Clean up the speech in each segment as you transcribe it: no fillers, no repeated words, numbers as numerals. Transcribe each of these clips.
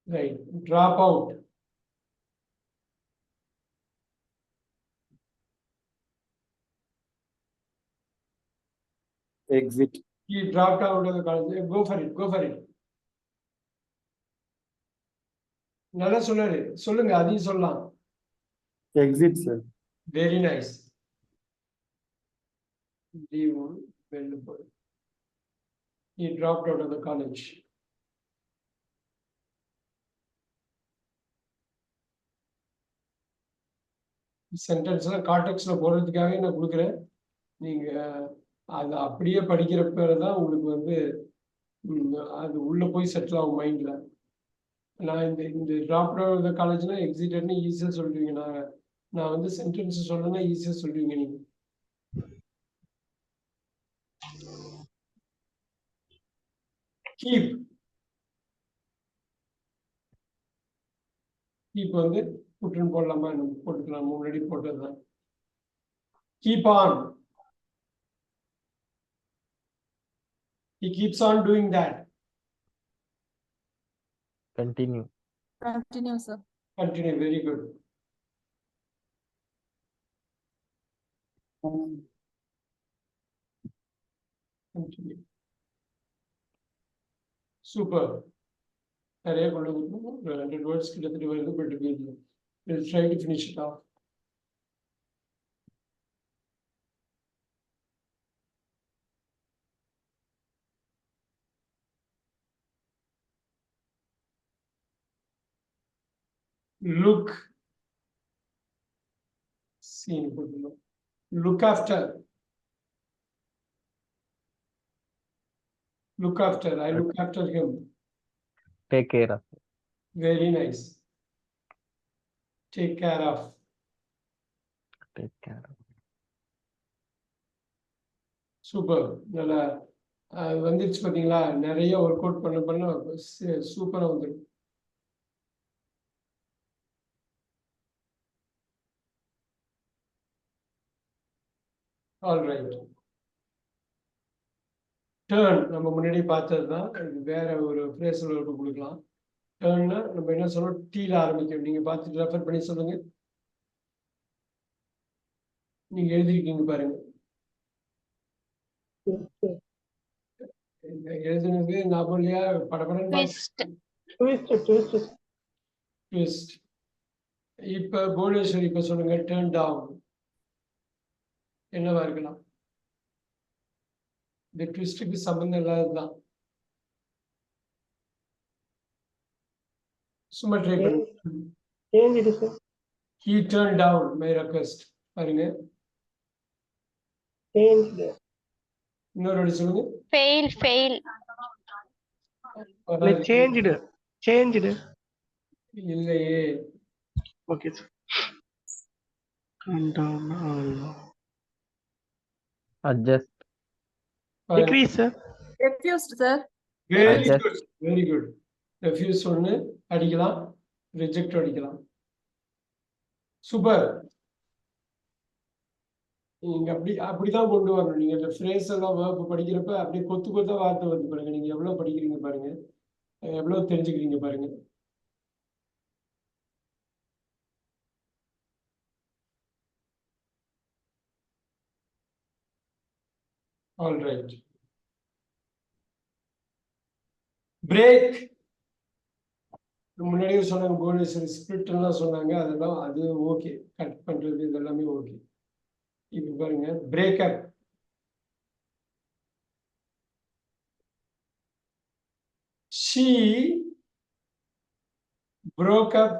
Right. Drop out. Exit. He dropped out of the college. Go for it. Go for it. நல்லா சொன்னாரு. சொல்லுங்க, அதையும் சொல்லலாம். Exit, sir. Very nice. Leave on. He dropped out of the college. சென்டென்ஸ்ல கான்டெக்ட்ல போடுறதுக்காகவே நான் கொடுக்குறேன். நீங்க அதை அப்படியே படிக்கிறப்ப தான் உங்களுக்கு வந்து அது உள்ள போய் செட்டில் ஆகும் மைண்ட்ல. நான் இந்த ட்ராப் அவுட் காலேஜ்னா எக்ஸிட்டட்னு ஈஸியா சொல்லுவீங்க. நான் வந்து சென்டென்ஸ் சொல்லணும்னா ஈஸியா சொல்லுவீங்க நீங்க. கீப் வந்து புட்டுன்னு போடலாமா? போட்டுக்கலாம், முன்னாடி போட்டதுதான். Keep on. He keeps on doing that. Continue. Continue, sir. Continue. Very good. Continue. Super. நிறைய கொண்டு வந்து 100 words கிட்டத்தட்ட வருது. But we'll try to finish it off. Look. Scene. Look after. Look after. I look after him. Take care of. Very nice. Take care of. Take care of. Super. நல்லா வந்துருச்சு பார்த்தீங்களா? நிறைய work out பண்ண சூப்பராக வந்துடும். All right. Turn நம்ம முன்னாடி பார்த்தது தான். இது வேற ஒரு ஃப்ரேஸில் கொடுக்கலாம். டேர்ன்னா நம்ம என்ன சொல்லணும்? டீல ஆரம்பிக்கணும். நீங்க பார்த்துட்டு ரெஃபர் பண்ணி சொல்லுங்க. நீங்க எழுதிருக்கீங்க பாருங்க. எழுதுனது ஞாபகம் இல்லையா? படப்படன்னு ட்விஸ்ட். இப்ப புவனேஸ்வரி இப்ப சொல்லுங்க. டேர்ன் டவுன் என்னவா இருக்கலாம்? இந்த ட்விஸ்டுக்கு சம்பந்தம் இல்லாததுதான். சும்மா ட்ரை பண்ணுங்க. He turned down my request. பாருங்க. இன்னொரு வாட்டி சொல்லுங்க. Fail. Changed. இல்லையே. Okay, sir. Turn down. Adjust. Decrease, sir. Refused, sir. Very good. Refuse ஒன்னு அடிக்கலாம், ரிஜெக்ட் அடிக்கலாம். சூப்பர். நீங்க அப்படிதான் கொண்டு வரணும். நீங்க இந்த ஃப்ரேஸ் எல்லாம் வேர்ப் படிக்கிறப்ப அப்படியே கொத்தா வார்த்தை வந்து பாருங்க. நீங்க எவ்வளவு படிக்கிறீங்க பாருங்க, எவ்வளவு தெரிஞ்சுக்கிறீங்க பாருங்க. All right. பிரேக். முன்னாடியே சொன்னாங்க புவனேஸ்வரி ஸ்பிரிட் எல்லாம் சொன்னாங்க. அதெல்லாம் அது ஓகே. கட் பண்றது இதெல்லாமே ஓகே. இப்ப பாருங்க. Breakup. She broke up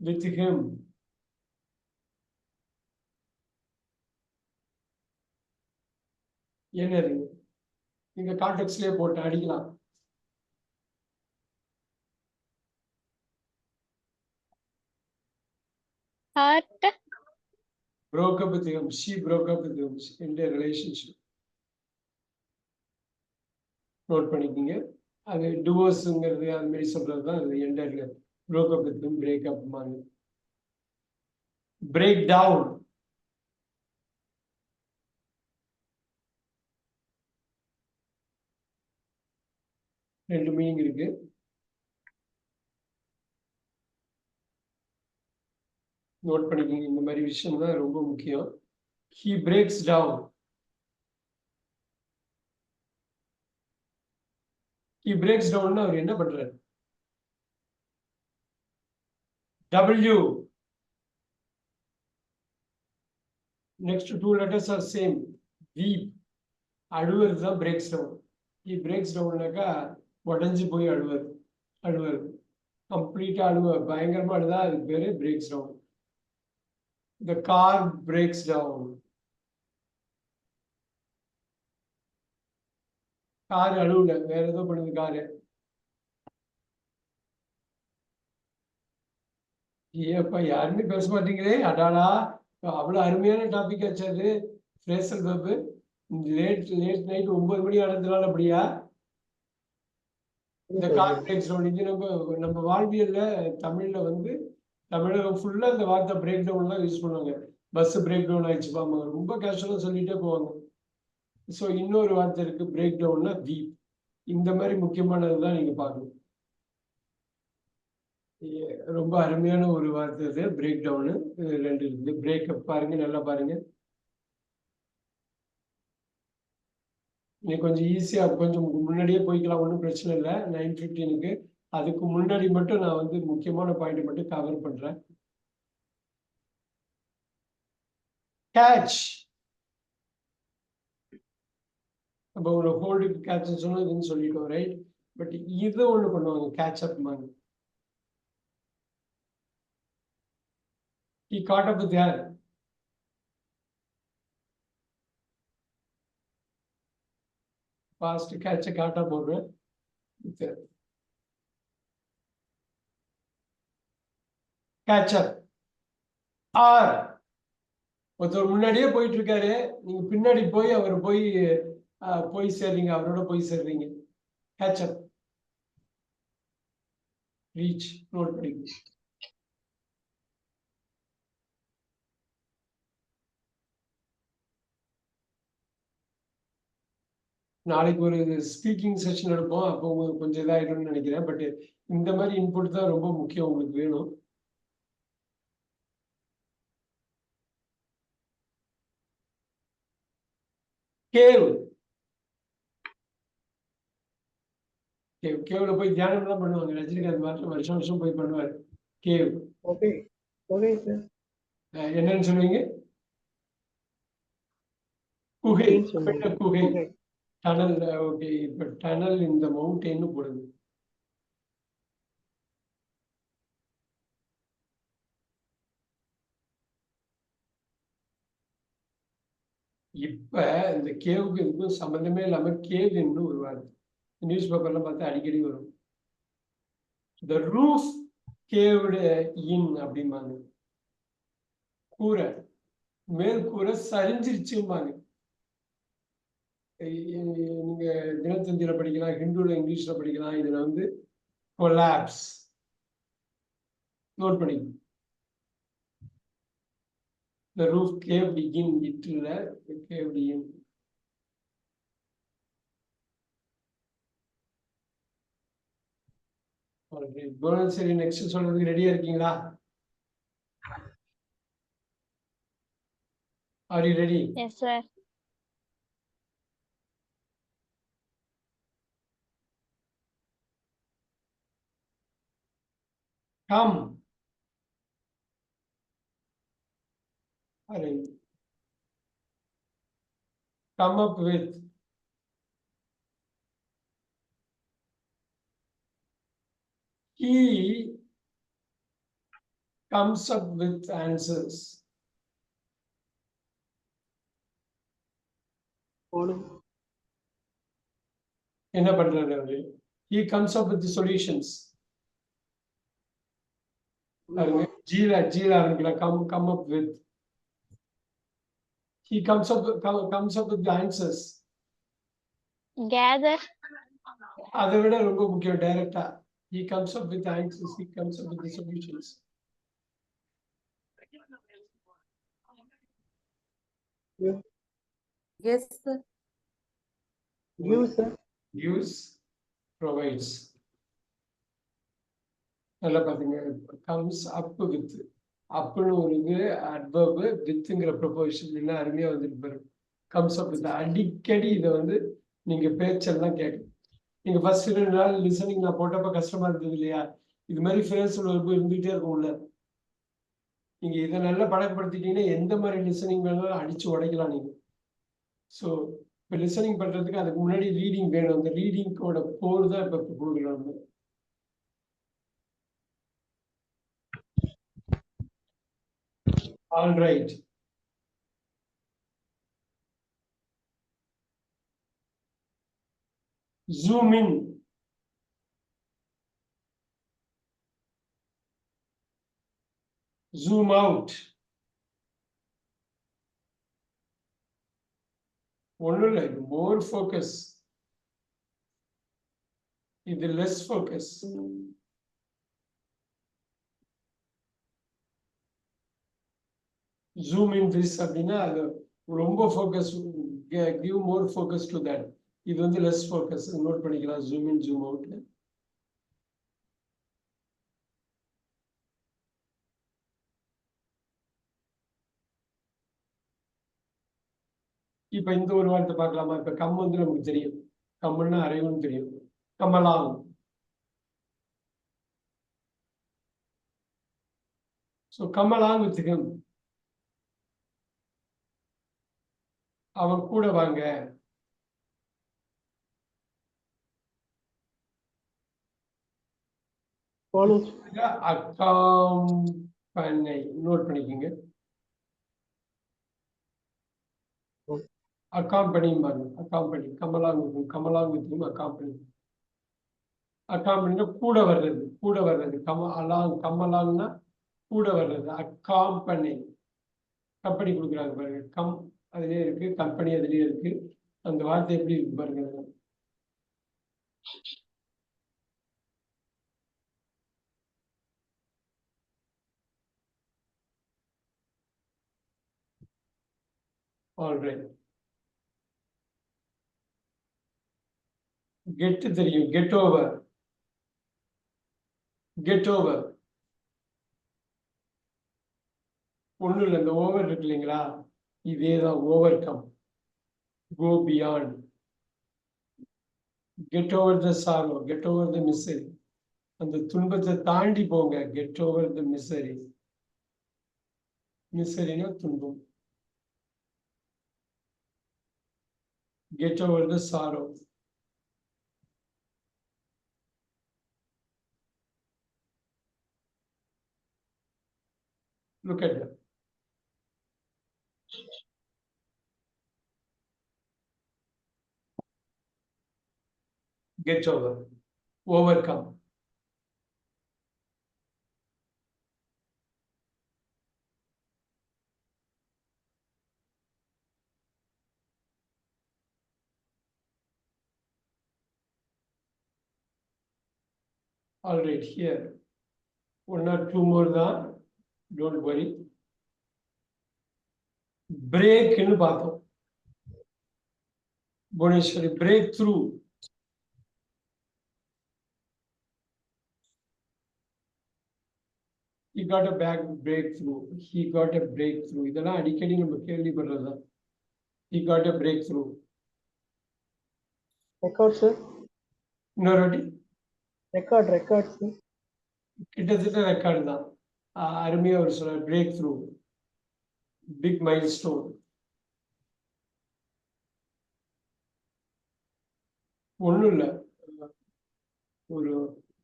with him. என்னது? நீங்க கான்டெக்ட்லயே போட்டு அடிக்கலாம். Hurt. Broke up with him. She broke up with him in their relationship. Note பண்ணிக்கீங்க. அது டிவோர்ஸ்ங்கிறது அது மாதிரி சொல்றதுதான் அது எண்டர்ல. broke up with him, break up மாதிரி. break down. 2 மீனிங் இருக்கு. நோட் பண்ணிக்கோங்க, இந்த மாதிரி விஷயம் தான் ரொம்ப முக்கியம். He breaks down. He breaks down அவர் என்ன பண்றாரு? W. Next 2 letters are same. Weep. அழுவது தான் breaks down. He breaks downனாக்கா உடஞ்சி போய் அழுவது கம்ப்ளீட்டா பயங்கரமா அழுதா அதுக்கு பேரு breaks down. The car breaks down. Car அழுவல, வேற ஏதோ பண்ணுது காரு. ஏப்பா யாருமே பேச மாட்டீங்களே, அடாடா அவ்வளவு அருமையான டாபிக் ஆச்சாது. ஃப்ரேசல் வெர்பு லேட் நைட் 9 மணி ஆனதுனால அப்படியா? இந்த கார் பிரேக்ஸ் டவுன் இது நம்ம வாழ்வியல்ல தமிழ்ல வந்து தமிழகம் ஃபுல்லா இந்த வார்த்தை பிரேக் டவுன் தான் யூஸ் பண்ணுவாங்க. பஸ் பிரேக் டவுன் ஆயிடுச்சு பாங்க, ரொம்ப கேஷுவலா சொல்லிட்டே போவாங்க. ஸோ இன்னொரு வார்த்தை இருக்கு பிரேக் டவுன்னா வீப். இந்த மாதிரி முக்கியமானதுதான் நீங்க பார்க்கணும். ரொம்ப அருமையான ஒரு வார்த்தை இது பிரேக் டவுனு. 2 இருக்குது. பிரேக்கப் பாருங்க, நல்லா பாருங்க. நீ கொஞ்சம் ஈஸியா கொஞ்சம் முன்னாடியே போய்க்கலாம், ஒன்றும் பிரச்சனை இல்லை. 9:15க்கு அதுக்கு முன்னாடி மட்டும் நான் வந்து முக்கியமான பாயிண்ட் மட்டும் கவர் பண்றேன். கேட்ச். நம்ம ஒரு ஹோல்டுக்கு கேட்ச் சொன்னதுன்னு சொல்லிட்டோம், ரைட்? பட் இது ஒண்ணு பண்ணுவாங்க, கேட்ச் அப் மாதிரி. He caught up with her. Past catch caught up over with her. Catch up. Or ஒருத்தர் முன்னாடியே போயிட்டு இருக்காரு, நீங்க பின்னாடி போய் அவர் போய் சேர்றீங்க, அவரோட போய் சேர்றீங்க. Catch up. Reach. நோட் பண்ணிக்கோங்க. நாளைக்கு ஒரு ஸ்பீக்கிங் செஷன் எடுப்போம், அப்போ உங்களுக்கு கொஞ்சம் இதாயிடும்னு நினைக்கிறேன். பட் இந்த மாதிரி இன்புட் தான் ரொம்ப முக்கியம், உங்களுக்கு வேணும். கேவ். கேவ்ல போய் தியானம் தான் பண்ணுவாங்க. ரஜினிகாந்த் மாற்றம் வருஷம் வருஷம் போய் பண்ணுவார். கேவ். Okay okay sir. என்னன்னு சொல்லுவீங்க? குகை. குகை. டனல். ஓகே, இப்ப டனல் இந்த மவுண்டெயின் போடுங்க. இப்ப இந்த கேவுக்கு இதுக்கும் சம்பந்தமே இல்லாம கேவ் என்று ஒரு வார்த்தை நியூஸ் பேப்பர்ல பார்த்தா அடிக்கடி வரும். The roof caved in அப்படிம்பாங்க. கூரை, மேல் கூரை சரிஞ்சிருச்சும்பாங்க. நீங்க தினத்தந்தியில படிக்கலாம், ஹிந்துல இங்கிலீஷ்ல படிக்கலாம். இதுல வந்து கொலாப்ஸ். நோட் பண்ணிக்கணும். The roof caved in, இட்ல caved in. சரி, நெக்ஸ்ட் சொல்றதுக்கு ரெடியா இருக்கீங்களா? Are you ready? Yes, sir. Come. Alright. Come up with. He comes up with answers. என்ன பண்றாரு அவரு? He comes up with the solutions. Jeera ஆரம்பிக்கலாம். come up with. He comes up with the answers. Gather. அதை விட ரொம்ப முக்கியம், டைரக்டா. He comes up with the answers. He comes up with the solutions. Yes, sir. Use, sir. Use. provides. நல்லா பாத்தீங்க, comes up with. அப்புன்னு ஒரு இது adverb withங்கிற preposition எல்லாம் அருமையா வந்துட்டு பாருங்க. comes up with. அடிக்கடி இதை வந்து நீங்க பேச்செல்லாம் கேட்கணும். நீங்க ஃபர்ஸ்ட் 2 நாள் லிசனிங் நான் போட்டப்ப கஷ்டமா இருந்தது இல்லையா? இது மாதிரி ஃப்ரேசல் வரும்போது இருந்துகிட்டே இருக்கும்ல. நீங்க இதை நல்லா பழக்கப்படுத்திட்டீங்கன்னா எந்த மாதிரி லிசனிங் வேணாலும் அடிச்சு உடைக்கலாம் நீங்க. ஸோ இப்போ லிசனிங் பண்றதுக்கு அதுக்கு முன்னாடி ரீடிங் வேணும். அந்த ரீடிங்கோட போர் தான் இப்போ கொடுக்குறாங்க. All right. Zoom in. Zoom out. ஒன்றும் இல்லை, மோர் ஃபோக்கஸ். இது less focus. Zoom in this அப்படின்னா அது ரொம்ப focus, give more focus to that. இது வந்து லெஸ் ஃபோக்கஸ். நோட் பண்ணிக்கலாம். Zoom in zoom out. இப்ப இந்த ஒரு வார்த்தை பார்க்கலாமா? இப்ப கம் வந்து நமக்கு தெரியும், கம்முன்னா அரைவுன்னு தெரியும். Come along. So come along with him. அவன் கூட வாங்க. Follow. அக்காம்பனை. நோட் பண்ணிக்கோங்க. அக்காம்பனி பாருங்க. Accompany. Come along with him. Come along with him accompany. அக்காம்பனினா கூட வர்றது. கூட வர்றது. கமலாங்னா கூட வர்றது. அக்காம்பனை. கம்பெனி கொடுக்குறாங்க பாருங்க. கம் அதுலயே இருக்கு, கம்பெனி அதுலயே இருக்கு. அந்த வார்த்தை எப்படி இருக்கு பாருங்க. ஆல்ரைட். கெட் தெரியும். Get over. Get over. ஒண்ணும் இல்லை, இந்த ஓவர் இருக்கு இல்லைங்களா, இதேதான் overcome. Go beyond. Get over the sorrow. Get over the misery. அந்த துன்பத்தை தாண்டி போங்க. Get over the misery. மிசரினா துன்பம். Get over the sorrow. Look at them. Get over. Overcome. All right, here. 1 or 2 more தான். Don't worry. Break ன்னு பார்த்தோம். Bhuvaneswari. Break through. He got a breakthrough. He got a breakthrough. இதெல்லாம் அடிக்கடி நம்ம கேள்விப்படுறதுதான். He got a breakthrough. Record, sir. இன்னொரு வாட்டி. Record, sir. கிட்டத்தட்ட record தான். அருமையா ஒரு சொல்ற. Breakthrough. Big milestone. ஒன்றும் இல்லை, ஒரு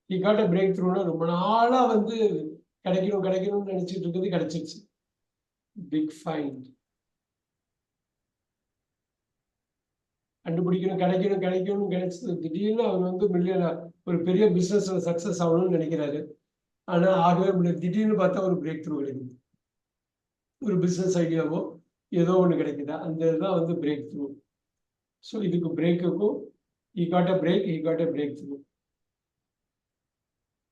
he got a breakthroughனா ரொம்ப நாளா வந்து கிடைக்கணும்னு நினைச்சிட்டு இருக்கிறது கிடைச்சிருச்சு. Big find. கண்டுபிடிக்கணும், கிடைக்கணும்னு கிடைச்சது. திடீர்னு அவர் வந்து ஒரு பெரிய பிசினஸ்ல சக்சஸ் ஆகணும்னு நினைக்கிறாரு. ஆனா ஆகவே முடியாது. திடீர்னு பார்த்தா ஒரு பிரேக் த்ரூ கிடைக்குது. ஒரு பிசினஸ் ஐடியாவோ ஏதோ ஒன்று கிடைக்குதா, அந்த இதுதான் வந்து பிரேக் த்ரூ. ஸோ இதுக்கு பிரேக்குக்கும் he got a breakthrough.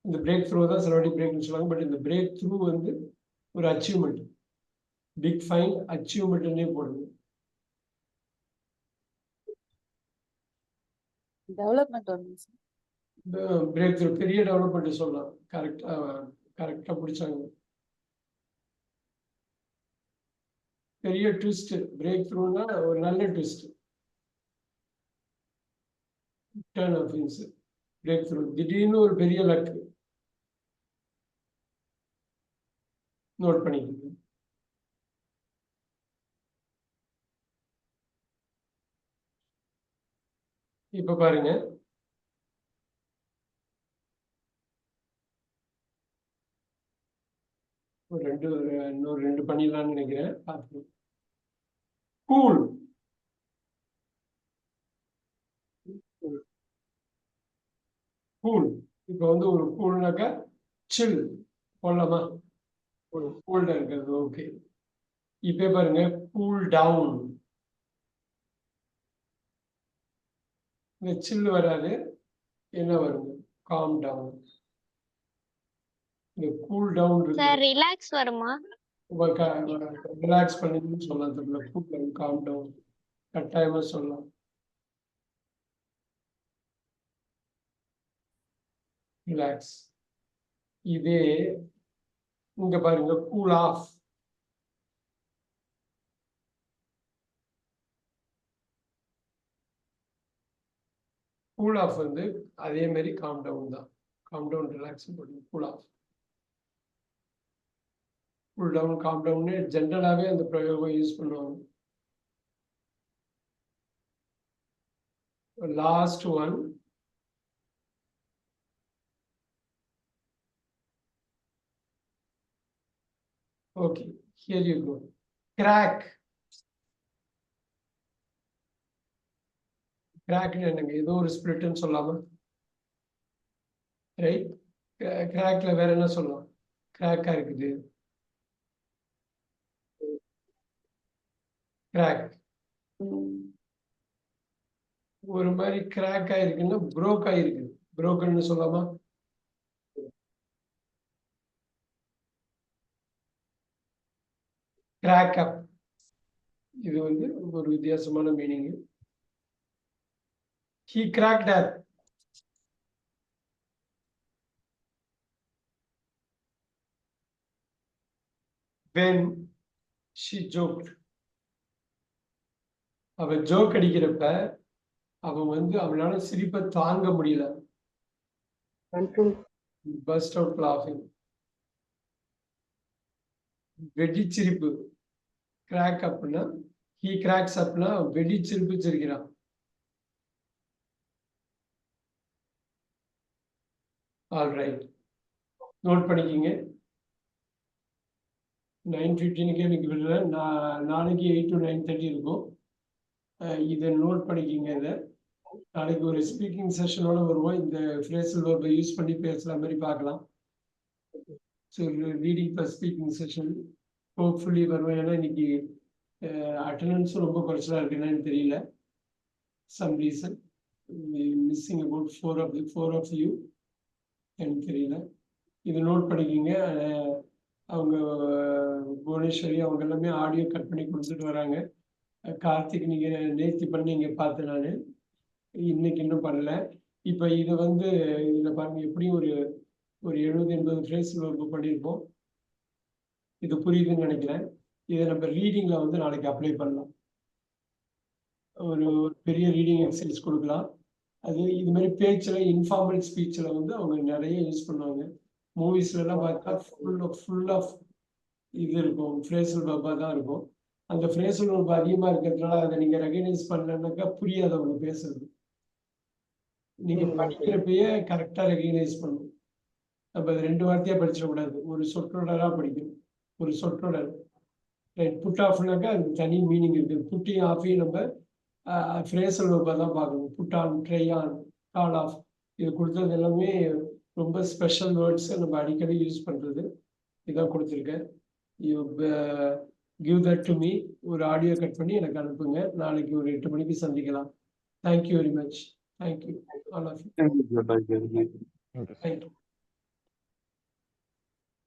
இந்த பிரேக் த்ரூ தான் சிலவாட்டி பிரேக்னு சொல்லுவாங்க. பட் இந்த பிரேக் த்ரூ வந்து ஒரு அச்சீவ்மெண்ட். பிக் ஃபைன் அச்சீவ்மெண்ட்னே போடுங்க. Development only, sir. Break through பெரிய டெவலப்மெண்ட் சொல்லலாம். கரெக்டா பிடிச்சாங்க. பெரிய ட்விஸ்ட். பிரேக் த்ரூனா ஒரு நல்ல twist. Turn of things. Break through திடீர்னு ஒரு பெரிய லக். நோட் பண்ணிக்கோங்க. இப்ப பாருங்க. இன்னொரு 2 பண்ணிடலாம்னு நினைக்கிறேன். பார்த்து கூல். கூல். இப்போ வந்து ஒரு கூல்னாக்கா சில் போடலாமா? கூல்டா இருக்கிறது. ஓகே. இப்ப பாருங்க கூல் டவுன். இந்த சில் வராது. என்ன வருங்க? Calm down. இந்த கூல் டவுன் Sir, இருக்கு. relax வருமா? ரிலாக்ஸ் பண்ணின்னு சொல்லலாம். தெரியல. கூல் டவுன், காம் டவுன் கட்டாயமா சொல்லலாம். ரிலாக்ஸ். இதே இங்க பாருங்க கூல் ஆஃப். கூல் ஆஃப் வந்து அதே மாதிரி காம் டவுன் தான். காம் டவுன் ரிலாக்ஸ் பண்ணுங்க. Cool off. Cool down, calm down ஜென்ரலாகவே அந்த பிரயோகம் யூஸ் பண்ணுவாங்க. Last one. Okay, here you go. Crack. கிராக்னு என்னங்க? ஏதோ ஒரு ஸ்பிளிட்னு சொல்லாமா? ரைட். கிராக்ல வேற என்ன சொல்லலாம்? கிராக்கா இருக்குது. கிராக் ஒரு மாதிரி கிராக் ஆயிருக்குன்னா புரோக் ஆயிருக்கு. புரோக்கன்னு சொல்லாமா? கிராக் அப். இது வந்து ஒரு வித்தியாசமான meaning. He cracked up. When she joked. அவ ஜோக் அடிக்கிறப்ப அவன் வந்து அவனால சிரிப்பை தாங்க முடியல. Control. Burst out laughing. வெடிச்சிரிப்பு. கிராக் அப்னா he cracks upனா வெடிச்சிரிப்பு சிரிக்கிறான். All right. நோட் பண்ணிக்கிங்க. 9:15 எனக்கு விடுறேன். நாளைக்கு 8 to 9:30 இருக்கும். இதை நோட் பண்ணிக்கிங்க. இதை நாளைக்கு ஒரு ஸ்பீக்கிங் செஷனோட வருவோம். இந்த ஃப்ரேசல் வெர்பை யூஸ் பண்ணி பேசுகிற மாதிரி பார்க்கலாம். So reading plus speaking session hopefully வருவோம். ஏன்னா இன்னைக்கு அட்டண்டன்ஸும் ரொம்ப குறைச்சலாக இருக்குன்னு தெரியல. Some reason missing about 4 of you எனக்கு தெரியல. இது நோட் பண்ணிக்கிங்க. அவங்க புவனேஸ்வரி அவங்க எல்லாமே ஆடியோ கட் பண்ணி கொடுத்துட்டு வராங்க. கார்த்திக் நீங்கள் நேர்த்தி பண்ணி இங்கே பார்த்தேன். நான் இன்னைக்கு இன்னும் பண்ணல. இப்போ இதை வந்து இதில் பாருங்க எப்படியும் ஒரு 70-80 ஃப்ரேஸ் பண்ணியிருப்போம். இது புரியுதுன்னு நினைக்கிறேன். இதை நம்ம ரீடிங்கில் வந்து நாளைக்கு அப்ளை பண்ணலாம். ஒரு பெரிய ரீடிங் எக்ஸசைஸ் கொடுக்கலாம். அது இது மாதிரி பேச்சில் இன்ஃபார்மல் ஸ்பீச்சில் வந்து அவங்க நிறைய யூஸ் பண்ணுவாங்க. மூவிஸ்லாம் பார்த்தா ஃபுல் ஆஃப் இது இருக்கும். ஃப்ரேசல் வெர்பா தான் இருக்கும். அந்த ஃப்ரேசல் வெர்பா அதிகமாக இருக்கிறதுனால அதை நீங்கள் ரெகனைஸ் பண்ணலன்னாக்கா புரியாது அவங்க பேசுறது. நீங்கள் படிக்கிறப்பயே கரெக்டாக ரெகனைஸ் பண்ணணும். நம்ம அது 2 வார்த்தையாக படிச்சிடக்கூடாது. ஒரு சொற்றொடராக படிக்கணும். ஒரு சொற்றொடர். ரைட். புட் ஆஃப்னாக்கா அது தனி மீனிங் இருக்குது. புட்டிங் ஆஃபையும் நம்ம ஃப்ரேசல் வெர்பா தான் பார்க்கணும். Put on, try on, call off இது கொடுத்தது எல்லாமே ரொம்ப ஸ்பெஷல் வேர்ட்ஸை நம்ம அடிக்கடி யூஸ் பண்ணுறது. இதான் கொடுத்துருக்கேன். You give that to me. ஒரு ஆடியோ கட் பண்ணி எனக்கு அனுப்புங்க. நாளைக்கு ஒரு 8 மணிக்கு சந்திக்கலாம். Thank you very much. Thank you all of you. Thank you, sir. Thank you. Thank you.